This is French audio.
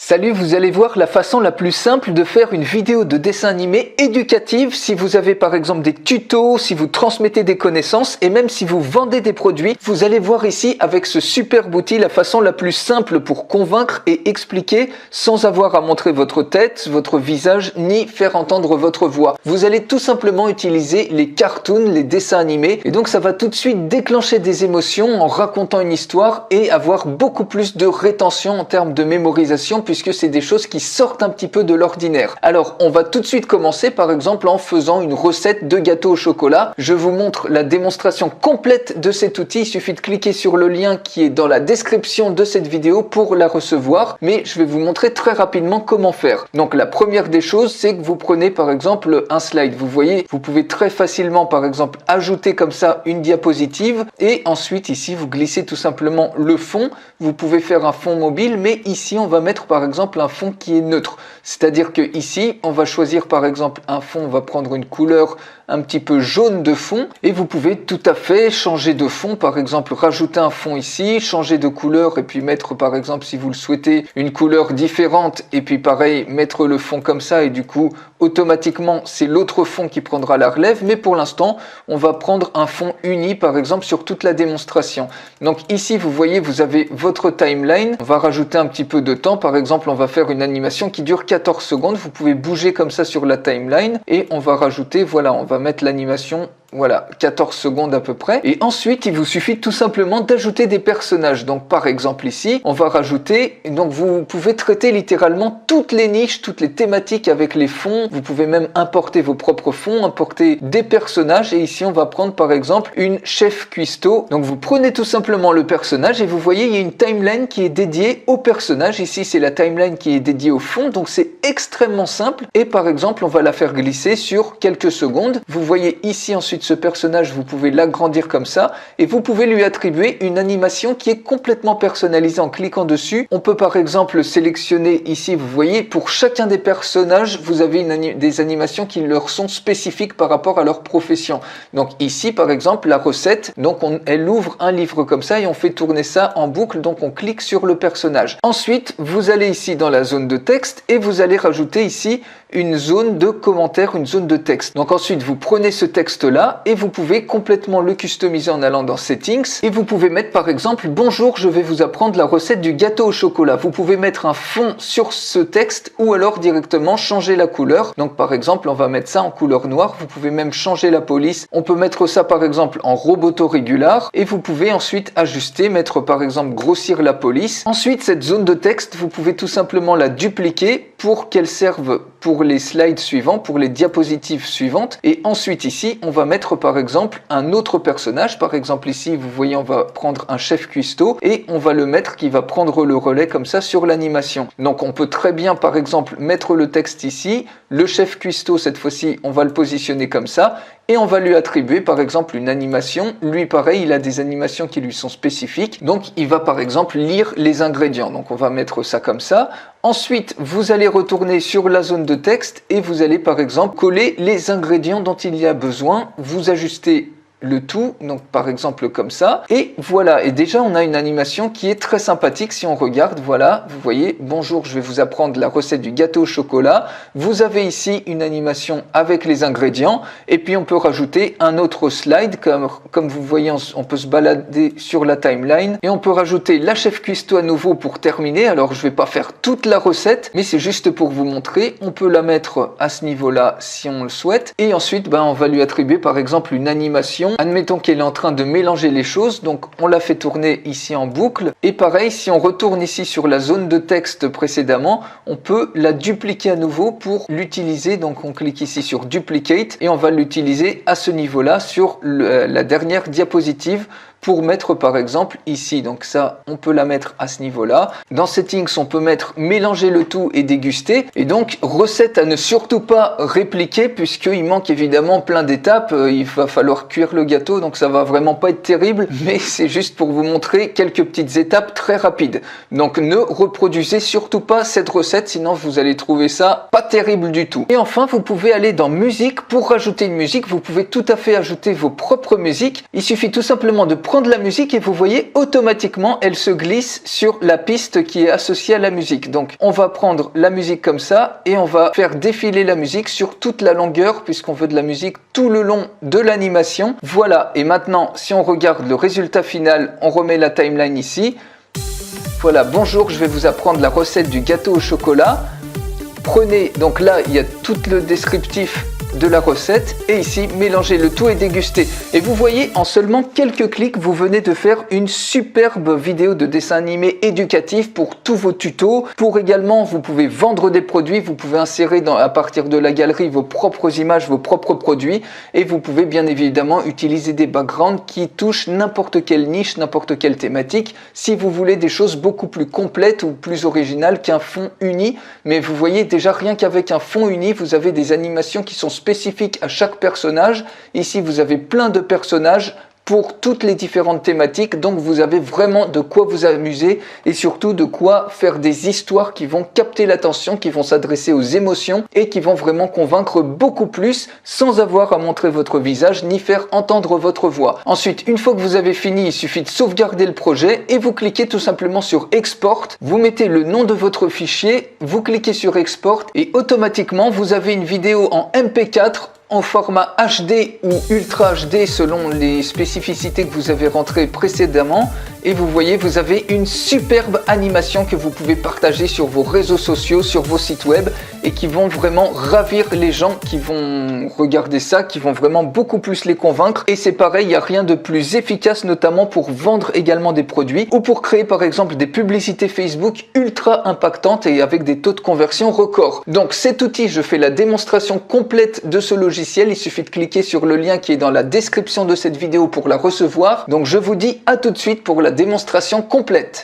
Salut, vous allez voir la façon la plus simple de faire une vidéo de dessin animé éducative si vous avez par exemple des tutos, si vous transmettez des connaissances et même si vous vendez des produits. Vous allez voir ici avec ce superbe outil la façon la plus simple pour convaincre et expliquer sans avoir à montrer votre tête, votre visage ni faire entendre votre voix. Vous allez tout simplement utiliser les cartoons, les dessins animés et donc ça va tout de suite déclencher des émotions en racontant une histoire et avoir beaucoup plus de rétention en termes de mémorisation puisque c'est des choses qui sortent un petit peu de l'ordinaire. Alors, on va tout de suite commencer par exemple en faisant une recette de gâteau au chocolat. Je vous montre la démonstration complète de cet outil. Il suffit de cliquer sur le lien qui est dans la description de cette vidéo pour la recevoir. Mais je vais vous montrer très rapidement comment faire. Donc, la première des choses, c'est que vous prenez par exemple un slide. Vous voyez, vous pouvez très facilement par exemple ajouter comme ça une diapositive et ensuite ici, vous glissez tout simplement le fond. Vous pouvez faire un fond mobile, mais ici, on va mettre par exemple un fond qui est neutre. C'est-à-dire que ici, on va choisir par exemple un fond, on va prendre une couleur un petit peu jaune de fond et vous pouvez tout à fait changer de fond, par exemple rajouter un fond ici, changer de couleur et puis mettre par exemple si vous le souhaitez une couleur différente et puis pareil mettre le fond comme ça et du coup automatiquement c'est l'autre fond qui prendra la relève, mais pour l'instant on va prendre un fond uni par exemple sur toute la démonstration. Donc ici vous voyez vous avez votre timeline, on va rajouter un petit peu de temps, par exemple on va faire une animation qui dure 14 secondes, vous pouvez bouger comme ça sur la timeline et on va rajouter, voilà, on va mettre l'animation, voilà, 14 secondes à peu près. Et ensuite, il vous suffit tout simplement d'ajouter des personnages. Donc, par exemple, ici, on va rajouter, donc vous pouvez traiter littéralement toutes les niches, toutes les thématiques avec les fonds. Vous pouvez même importer vos propres fonds, importer des personnages. Et ici, on va prendre, par exemple, une chef cuistot. Donc, vous prenez tout simplement le personnage et vous voyez, il y a une timeline qui est dédiée au personnage. Ici, c'est la timeline qui est dédiée au fond. Donc, c'est extrêmement simple. Et par exemple, on va la faire glisser sur quelques secondes. Vous voyez ici, ensuite, ce personnage, vous pouvez l'agrandir comme ça et vous pouvez lui attribuer une animation qui est complètement personnalisée en cliquant dessus. On peut par exemple sélectionner ici, vous voyez, pour chacun des personnages, vous avez des animations qui leur sont spécifiques par rapport à leur profession. Donc ici, par exemple, la recette, donc elle ouvre un livre comme ça et on fait tourner ça en boucle, donc on clique sur le personnage. Ensuite, vous allez ici dans la zone de texte et vous allez rajouter ici une zone de commentaires, une zone de texte. Donc ensuite, vous prenez ce texte-là et vous pouvez complètement le customiser en allant dans Settings et vous pouvez mettre par exemple « Bonjour, je vais vous apprendre la recette du gâteau au chocolat ». Vous pouvez mettre un fond sur ce texte ou alors directement changer la couleur. Donc par exemple, on va mettre ça en couleur noire. Vous pouvez même changer la police. On peut mettre ça par exemple en Roboto Regular et vous pouvez ensuite ajuster, mettre par exemple grossir la police. Ensuite, cette zone de texte, vous pouvez tout simplement la dupliquer pour qu'elle serve pour les slides suivants, pour les diapositives suivantes. Et ensuite ici, on va mettre par exemple un autre personnage. Par exemple ici, vous voyez, on va prendre un chef cuistot et on va le mettre qui va prendre le relais comme ça sur l'animation. Donc on peut très bien par exemple mettre le texte ici, le chef cuistot cette fois-ci, on va le positionner comme ça et on va lui attribuer par exemple une animation. Lui pareil, il a des animations qui lui sont spécifiques. Donc il va par exemple lire les ingrédients. Donc on va mettre ça comme ça. Ensuite, vous allez retourner sur la zone de texte et vous allez par exemple coller les ingrédients dont il y a besoin. Vous ajustez le tout, donc par exemple comme ça, et voilà, et déjà on a une animation qui est très sympathique. Si on regarde, voilà, vous voyez, bonjour, je vais vous apprendre la recette du gâteau au chocolat. Vous avez ici une animation avec les ingrédients, et puis on peut rajouter un autre slide, comme vous voyez, on peut se balader sur la timeline, et on peut rajouter la chef cuistot à nouveau pour terminer. Alors je vais pas faire toute la recette, mais c'est juste pour vous montrer. On peut la mettre à ce niveau-là si on le souhaite, et ensuite on va lui attribuer par exemple une animation. Admettons qu'elle est en train de mélanger les choses, donc on la fait tourner ici en boucle. Et pareil, si on retourne ici sur la zone de texte précédemment, on peut la dupliquer à nouveau pour l'utiliser. Donc on clique ici sur Duplicate et on va l'utiliser à ce niveau-là sur la dernière diapositive pour mettre par exemple ici. Donc ça, on peut la mettre à ce niveau-là. Dans Settings, on peut mettre mélanger le tout et déguster. Et donc, recette à ne surtout pas répliquer puisqu'il manque évidemment plein d'étapes. Il va falloir cuire le gâteau, donc ça va vraiment pas être terrible. Mais c'est juste pour vous montrer quelques petites étapes très rapides. Donc ne reproduisez surtout pas cette recette, sinon vous allez trouver ça pas terrible du tout. Et enfin, vous pouvez aller dans musique. Pour rajouter une musique, vous pouvez tout à fait ajouter vos propres musiques. Il suffit tout simplement de prendre prendre la musique et vous voyez automatiquement elle se glisse sur la piste qui est associée à la musique. Donc on va prendre la musique comme ça et on va faire défiler la musique sur toute la longueur puisqu'on veut de la musique tout le long de l'animation. Voilà, et maintenant si on regarde le résultat final, on remet la timeline ici. Voilà, bonjour, je vais vous apprendre la recette du gâteau au chocolat. Prenez, donc là il y a tout le descriptif de la recette et ici mélangez le tout et dégustez. Et vous voyez, en seulement quelques clics, vous venez de faire une superbe vidéo de dessin animé éducatif pour tous vos tutos. Pour également, vous pouvez vendre des produits, vous pouvez insérer à partir de la galerie vos propres images, vos propres produits et vous pouvez bien évidemment utiliser des backgrounds qui touchent n'importe quelle niche, n'importe quelle thématique. Si vous voulez des choses beaucoup plus complètes ou plus originales qu'un fond uni, mais vous voyez déjà rien qu'avec un fond uni, vous avez des animations qui sont spécifique à chaque personnage. Ici, vous avez plein de personnages pour toutes les différentes thématiques, donc vous avez vraiment de quoi vous amuser et surtout de quoi faire des histoires qui vont capter l'attention, qui vont s'adresser aux émotions et qui vont vraiment convaincre beaucoup plus sans avoir à montrer votre visage ni faire entendre votre voix. Ensuite, une fois que vous avez fini, il suffit de sauvegarder le projet et vous cliquez tout simplement sur Export, vous mettez le nom de votre fichier, vous cliquez sur Export et automatiquement vous avez une vidéo en MP4 en format HD ou Ultra HD selon les spécificités que vous avez rentrées précédemment. Et vous voyez, vous avez une superbe animation que vous pouvez partager sur vos réseaux sociaux, sur vos sites web et qui vont vraiment ravir les gens qui vont regarder ça, qui vont vraiment beaucoup plus les convaincre. Et c'est pareil, il n'y a rien de plus efficace notamment pour vendre également des produits ou pour créer par exemple des publicités Facebook ultra impactantes et avec des taux de conversion records. Donc cet outil, je fais la démonstration complète de ce logiciel. Il suffit de cliquer sur le lien qui est dans la description de cette vidéo pour la recevoir. Donc je vous dis à tout de suite pour la démonstration complète.